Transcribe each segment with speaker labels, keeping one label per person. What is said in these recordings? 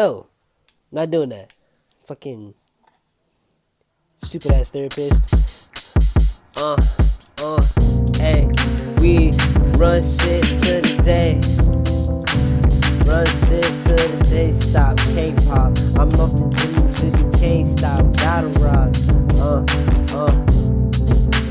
Speaker 1: No, not doing that. Fucking stupid ass therapist. Hey, we run shit to the day. Run shit to the day, stop K-pop. I'm off the gym cause you can't stop, gotta rock.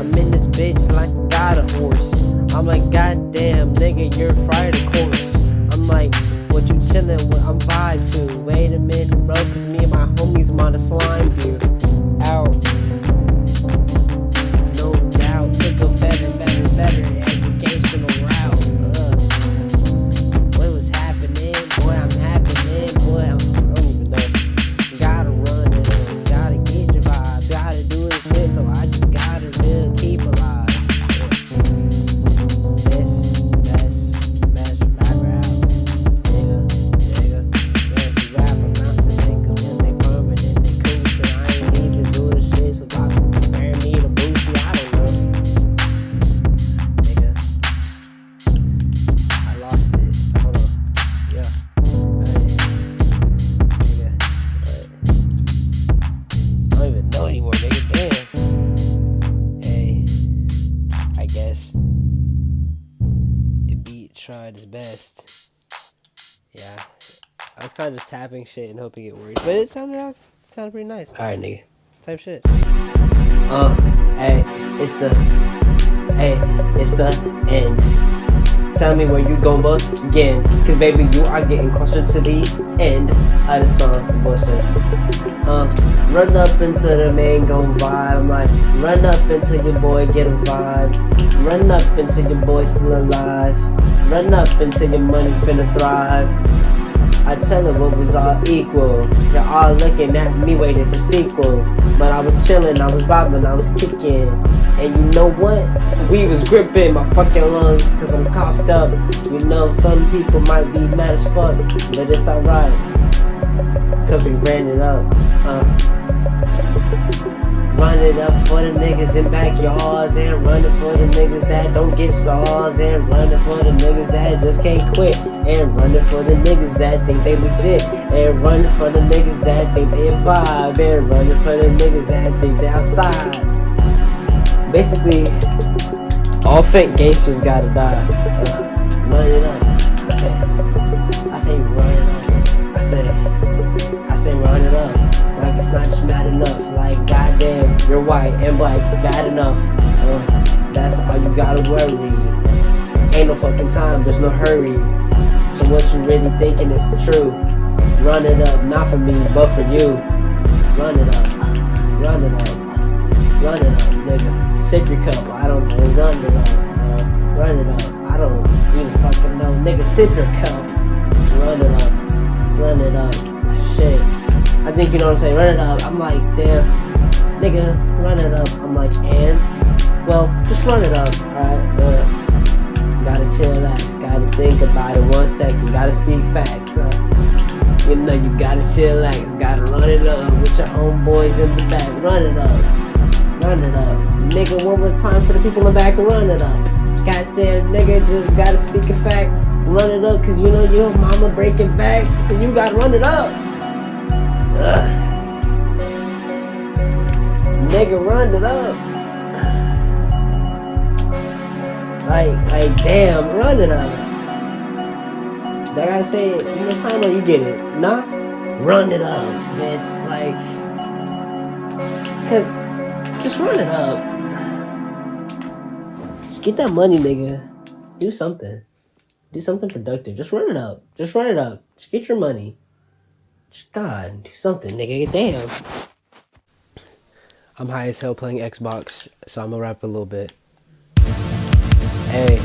Speaker 1: I'm in this bitch like I got a horse. I'm like, goddamn nigga, you're fried of course. I'm like, what you chillin' with? I'm vibe to. Wait a minute, bro, cause me and my homies on the slime beer. Out. No doubt, took a better educational route. What was happening? Boy, I'm happening. Boy, I don't even know. Gotta run it up, gotta get your vibes, gotta do this shit, so I just gotta really keep alive. Best rapper out. Nigga, best rapper mountain, cause when they permit and they cool shit, I ain't even do the shit, so I can compare me to Boosie, I don't know. Nigga, I lost it. Hold on. Yeah. Nigga. I don't even know anymore, nigga. Damn. Hey. I guess. The beat tried its best. Yeah. I was kind of just tapping shit and hoping it worked. But it sounded pretty nice. Alright, nigga. Type shit. Hey, it's the end. Tell me where you gon' begin, cause baby you are getting closer to the end of the song. Bullshit. Run up into the mango vibe. I'm like, run up until your boy get a vibe. Run up until your boy still alive. Run up until your money finna thrive. I tell her what was all equal. You're all looking at me waiting for sequels. But I was chilling, I was vibing, I was kicking. And you know what? We was gripping my fucking lungs cause I'm coughed up. You know, some people might be mad as fuck, but it's alright, cause we ran it up. Run it up for the niggas in backyards, and run it for the niggas that don't get stars, and run it for the niggas that just can't quit, and run it for the niggas that think they legit, and run it for the niggas that think they vibe, and run it for the niggas that think they outside. Basically, all fake gangsters gotta die. Run it up. I say run it up. I say run it up. Like it's not just mad enough. Like goddamn, you're white and black, bad enough. That's all you gotta worry. Ain't no fucking time, there's no hurry. So what you really thinking is the truth? Run it up, not for me, but for you. Run it up, run it up, run it up, nigga. Sip your cup, I don't know. Run it up, run it up. I don't even fucking know, nigga. Sip your cup, run it up, run it up. Shit. I think you know what I'm saying, run it up. I'm like, damn, nigga, run it up. I'm like, and? Well, just run it up, alright? Gotta chillax, gotta think about it 1 second, gotta speak facts. You know, you gotta chillax, gotta run it up with your homeboys in the back. Run it up, run it up. Nigga, one more time for the people in the back, run it up. Goddamn, nigga, just gotta speak a fact. Run it up, cause you know your mama breaking back, so you gotta run it up. Nigga, run it up. Like, damn, run it up. I gotta say it one more time or you get it? Nah? Run it up, bitch. Like, cause just run it up. Just get that money, nigga. Do something. Do something productive. Just run it up. Just run it up. Just get your money. God, do something, nigga. Damn. I'm high as hell playing Xbox, so I'm gonna rap a little bit. Hey,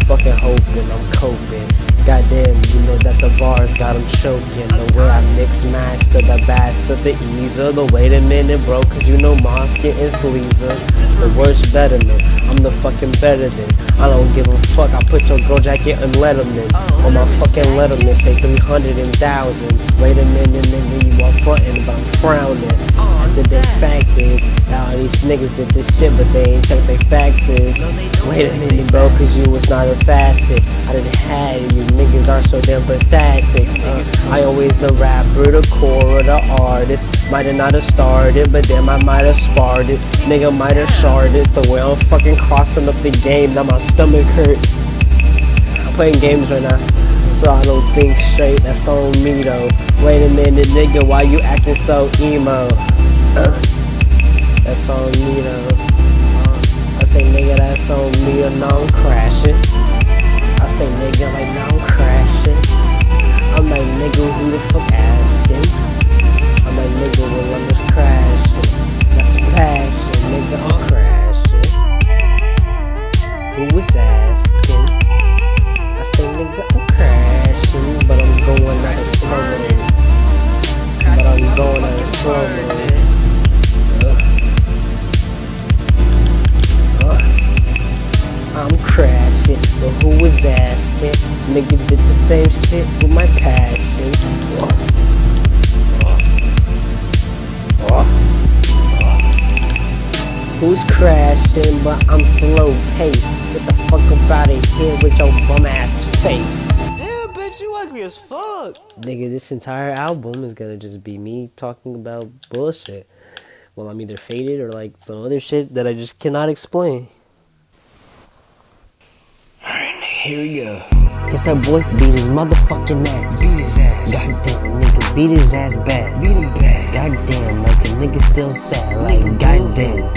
Speaker 1: fucking hoping I'm coping. Goddamn, you know that the bars got them choking. The way I mix master, the bastard, the easer. The wait a minute, bro, cause you know Moss getting sleazer. The worst betterment, I'm the fucking better than. I don't give a fuck, I put your girl jacket on Letterman. On my fucking Letterman, say 300 and thousands. Wait a minute, nigga, you are frontin', but I'm frowning. The big fact is that all these niggas did this shit, but they ain't check their faxes. Wait a minute, bro, cause you was not a facet. I didn't have you niggas are so damn pathetic. I always the rapper, the core, the artist. Might've not have started, but damn I might have sparred it. Nigga might have sharded. The way I'm fucking crossing up the game, now my stomach hurt. I'm playing games right now, so I don't think straight, that's on me though. Wait a minute, nigga, why you acting so emo? That's on me though. I say nigga, that's on me, and now I'm crashing. I say nigga, like now I'm crashing. I'm like nigga, who the fuck asking? I'm like nigga, well I'm just crashing. That's passion, nigga, I'm crashing. Who was asking? I say nigga, I'm crashing, but I'm going at a slow mo. But I'm going at a slow mo. I'm crashing, but who was asking? Nigga did the same shit with my passion. Who's crashing, but I'm slow paced. Get the fuck up out of here with your bum ass face.
Speaker 2: Damn, bitch, you ugly as fuck.
Speaker 1: Nigga, this entire album is gonna just be me talking about bullshit. Well, I'm either faded or like some other shit that I just cannot explain.
Speaker 2: Alright, nigga, here we go.
Speaker 1: Guess that boy beat his motherfucking ass.
Speaker 2: Beat his ass.
Speaker 1: Goddamn, nigga, beat his ass bad.
Speaker 2: Beat him bad.
Speaker 1: Goddamn, like a nigga still sad. Like goddamn.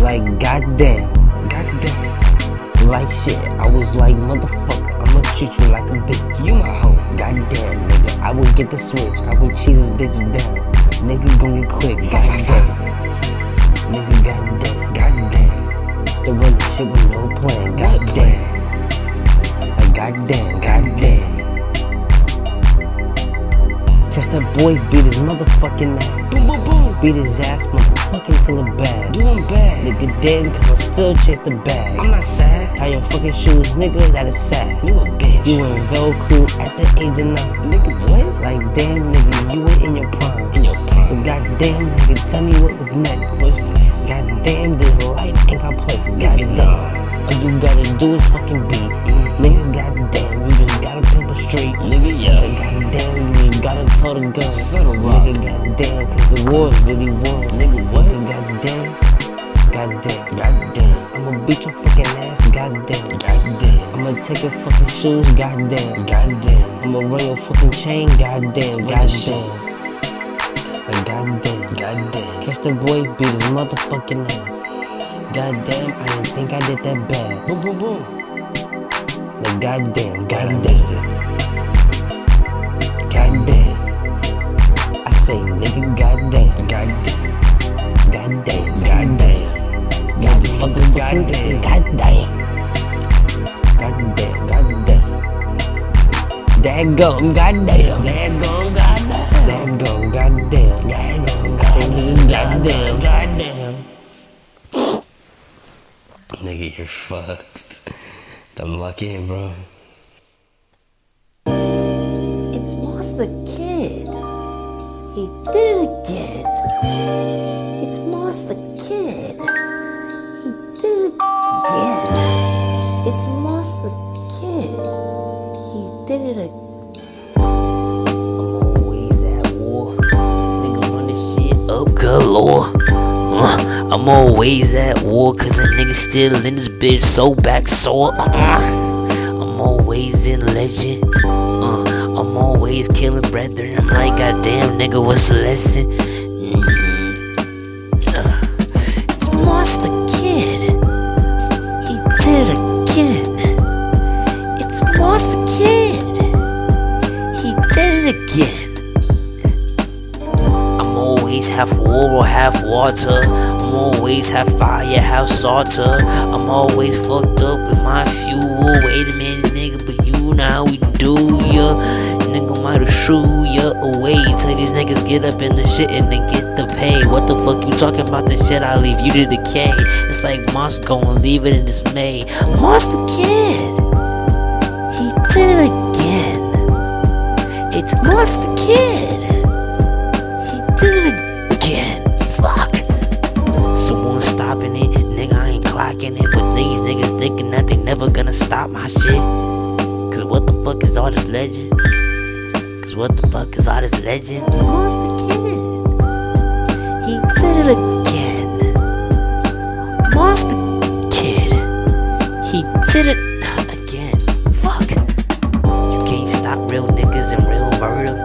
Speaker 1: Like goddamn.
Speaker 2: Goddamn.
Speaker 1: Like shit, I was like, motherfucker, I'ma treat you like a bitch.
Speaker 2: You my hoe.
Speaker 1: Goddamn, nigga, I will get the switch. I will cheese this bitch down. Nigga gon' get quick. Goddamn. Nigga, goddamn.
Speaker 2: Goddamn.
Speaker 1: Still run this shit with no plan. Goddamn. Like goddamn.
Speaker 2: Goddamn.
Speaker 1: Just that boy beat his motherfucking ass.
Speaker 2: Boom, boom, boom.
Speaker 1: Beat his ass motherfucking till it bad.
Speaker 2: Do him bad.
Speaker 1: Nigga dead cause I still chase the bag.
Speaker 2: I'm not sad.
Speaker 1: Tie your fucking shoes, nigga, that is sad.
Speaker 2: You a bitch.
Speaker 1: You in Velcro at the age of 9.
Speaker 2: Nigga, what?
Speaker 1: Like damn nigga, you ain't in your prime.
Speaker 2: In your prime.
Speaker 1: So goddamn nigga, tell me what was next.
Speaker 2: What's next?
Speaker 1: Goddamn, this life ain't complex. Goddamn, all you gotta do is fucking be. Nigga, goddamn, you just gotta pimp a street.
Speaker 2: Nigga, yeah.
Speaker 1: Goddamn, you just gotta tow the gun.
Speaker 2: Settle rock.
Speaker 1: Nigga, goddamn, cause the war's really won.
Speaker 2: Nigga, what?
Speaker 1: Goddamn, goddamn,
Speaker 2: Goddamn.
Speaker 1: I'ma beat your fucking ass. Goddamn,
Speaker 2: Goddamn.
Speaker 1: I'ma take your fucking shoes. Goddamn,
Speaker 2: Goddamn.
Speaker 1: I'ma run your fucking chain. Goddamn, goddamn, like goddamn.
Speaker 2: Goddamn.
Speaker 1: Catch the boy beat his motherfucking ass. Goddamn, I didn't think I did that bad.
Speaker 2: Boom, boom, boom.
Speaker 1: Like goddamn,
Speaker 2: Goddamn.
Speaker 1: goddamn,
Speaker 2: Goddamn.
Speaker 1: I say nigga, goddamn,
Speaker 2: Goddamn.
Speaker 1: goddamn,
Speaker 2: Goddamn.
Speaker 1: motherfucker,
Speaker 2: Goddamn.
Speaker 1: goddamn, goddamn, goddamn. Daggone, goddamn,
Speaker 2: Daggone, goddamn.
Speaker 1: daggone, goddamn,
Speaker 2: Daggone,
Speaker 1: say nigga, goddamn.
Speaker 2: Goddamn. Nigga, you're fucked. I'm lucky, bro.
Speaker 3: It's Moss the Kid. He did it again. It's Moss the Kid. He did it again. It's Moss the Kid. He did it again.
Speaker 1: I'm always at war. Nigga run this shit up galore. I'm always at war cause a nigga still in this bitch so back sore. I'm always in legend. I'm always killing brethren. I'm like, goddamn nigga, what's the lesson?
Speaker 3: It's Moss the Kid. He did it again. It's Moss the Kid. He did it again.
Speaker 1: I'm always half war or half water. I'm always half fire, half salter. I'm always fucked up with my fuel. Wait a minute, nigga, but you know how we do ya. Nigga might have shoo ya away till these niggas get up in the shit and they get the pay. What the fuck you talking about the shit? I leave you to decay. It's like Moss gon' leave it in dismay.
Speaker 3: Moss the Kid. He did it again. It's Moss the Kid. He did it again. rocking it, but these niggas thinking that they never gonna stop my shit. Cause what the fuck is all this legend? Cause what the fuck is all this legend? Monster Kid, he did it again. Monster Kid, he did it again. Fuck. You can't stop real niggas and real murder.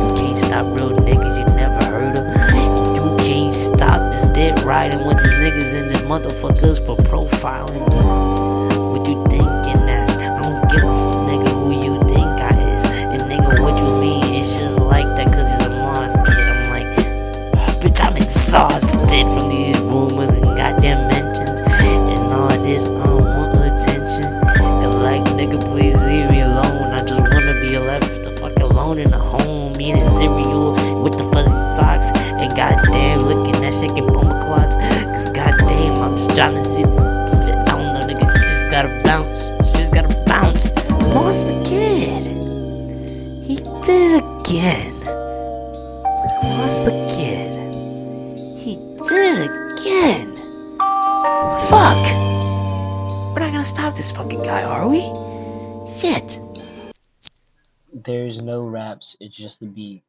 Speaker 3: You can't stop real niggas you never heard of. And you can't stop this dead riding with these niggas and these motherfuckers for profiling. What you thinking that's? I don't give a fuck, nigga, who you think I is. And nigga, what you mean? It's just like that cause he's a monster kid. I'm like, bitch, I'm exhausted from these rumors and goddamn mentions and all this unwanted attention. And like, nigga, please leave me alone. I just wanna be left the fuck alone in a home, eating cereal with the fuzzy socks. And goddamn, looking at shaking bomber clots. Cause goddamn, I'm just trying to see. I don't know, nigga, just gotta bounce. Just gotta bounce. Monster Kid, he did it again. Monster Kid, he did it again. Fuck. We're not gonna stop this fucking guy, are we? Shit.
Speaker 1: There's no raps, it's just the beat.